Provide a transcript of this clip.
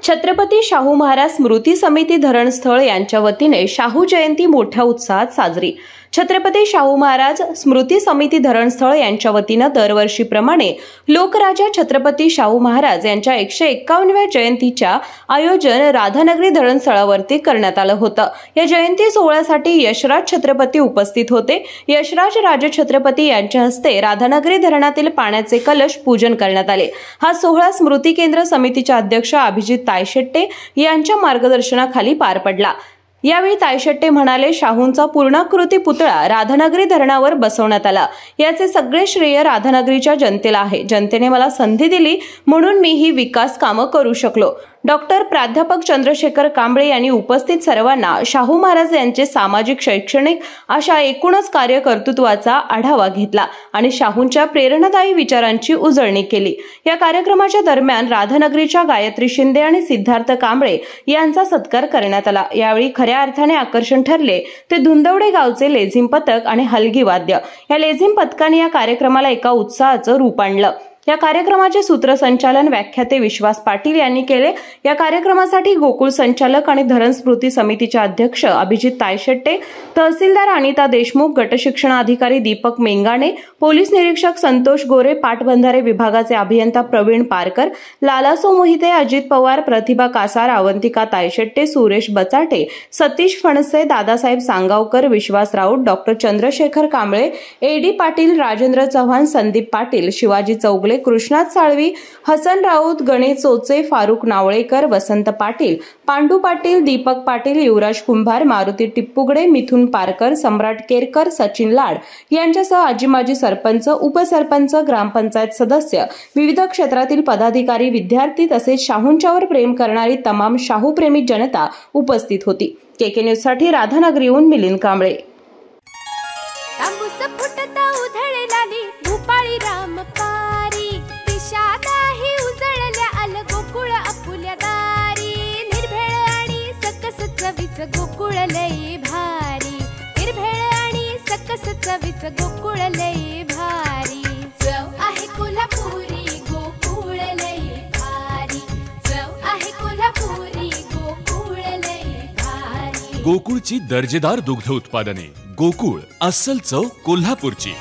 छत्रपती शाहू महाराज स्मृती समिती धरणस्थळ यांच्या वतीने शाहू जयंती मोठ्या उत्साहात साजरी। छत्रपती शाहू महाराज स्मृती समिती धरणस्थळ यांच्या वतीने दरवर्षीप्रमाणे लोकराजा छत्रपती शाहू महाराज यांच्या 151व्या जयंतीच्या आयोजन राधानगरी धरणस्थळावरती करण्यात आलं होतं। या जयंती सोहळ्यासाठी यशराज छत्रपती उपस्थित होते। यशराज राजे छत्रपती यांच्या हस्ते राधानगरी धरणातील पाण्याचे कलश पूजन करण्यात आले। हा सोहळा स्मृती केंद्र समितीचे अध्यक्ष अभिजित तायशेट्टे यांच्या मार्गदर्शनाखाली पार पडला। यावेळी तायशेट्टे म्हणाले, शाहूंचा पूर्णाकृती पुतळा राधानगरी धरणावर बसवण्यात आला। याचे सगळे श्रेय राधानगरीच्या जनतेला आहे। जनतेने मला संधी दिली म्हणून मी ही विकास कामं करू शकलो। डॉक्टर प्राध्यापक चंद्रशेखर कांबळे यांनी उपस्थित सर्वांना शाहू महाराज यांचे सामाजिक शैक्षणिक अशा एकूणच कार्यकर्तृत्वाचा आढावा घेतला आणि शाहूंच्या प्रेरणादायी विचारांची उजळणी केली। या कार्यक्रमाच्या दरम्यान राधानगरीच्या गायत्री शिंदे आणि सिद्धार्थ कांबळे यांचा सत्कार करण्यात आला। यावेळी खऱ्या अर्थाने आकर्षण ठरले ते धुंदवडे गावचे लेझिम पथक आणि हलगी वाद्य। या लेझिम पथकाने या कार्यक्रमाला एका उत्साहाचं रूप आणलं। या कार्यक्रमाचे सूत्रसंचालन व्याख्याते विश्वास पाटील यांनी केले। या कार्यक्रमासाठी गोकुळ संचालक आणि धरण स्मृती समितीचे अध्यक्ष अभिजित तायशेट्टे, तहसीलदार अनिता देशमुख, गटशिक्षण अधिकारी दीपक मेंगाणे, पोलीस निरीक्षक संतोष गोरे, पाटबंधारे विभागाचे अभियंता प्रवीण पारकर, लालासो मोहिते, अजित पवार, प्रतिभा कासार, अवंतिका तायशेट्टे, सुरेश बचाटे, सतीश फणसे, दादासाहेब सांगावकर, विश्वास राऊत, डॉक्टर चंद्रशेखर कांबळे, एडी पाटील, राजेंद्र चव्हाण, संदीप पाटील, शिवाजी चौगले, कृष्णात साळवी, हसन राऊत, गणेश चोचे, फारुख नावळेकर, वसंत पाटील, पांडू पाटील, दीपक पाटील, युवराज कुंभार, मारुती टिप्पुगडे, मिथुन पारकर, सम्राट केरकर, सचिन लाड यांच्यासह आजी-माजी सरपंच, उपसरपंच, ग्रामपंचायत सदस्य, विविध क्षेत्रातील पदाधिकारी, विद्यार्थी तसेच शाहूंच्यावर प्रेम करणारी तमाम शाहू प्रेमी जनता उपस्थित होती। केके न्यूज साठी राधानगरीहून मिलिंद कांबळे। गोकुळ लई भारी, निर्भेळ आणि सकस चवीच गोकुळ लई भारी। चव आहे कोल्हापुरी, गोकुळ लई भारी। चव आहे कोल्हापुरी, गोकुळ लई भारी। गोकुळची दर्जेदार दुग्ध उत्पादने। गोकुळ, अस्सल चव कोल्हापूरची।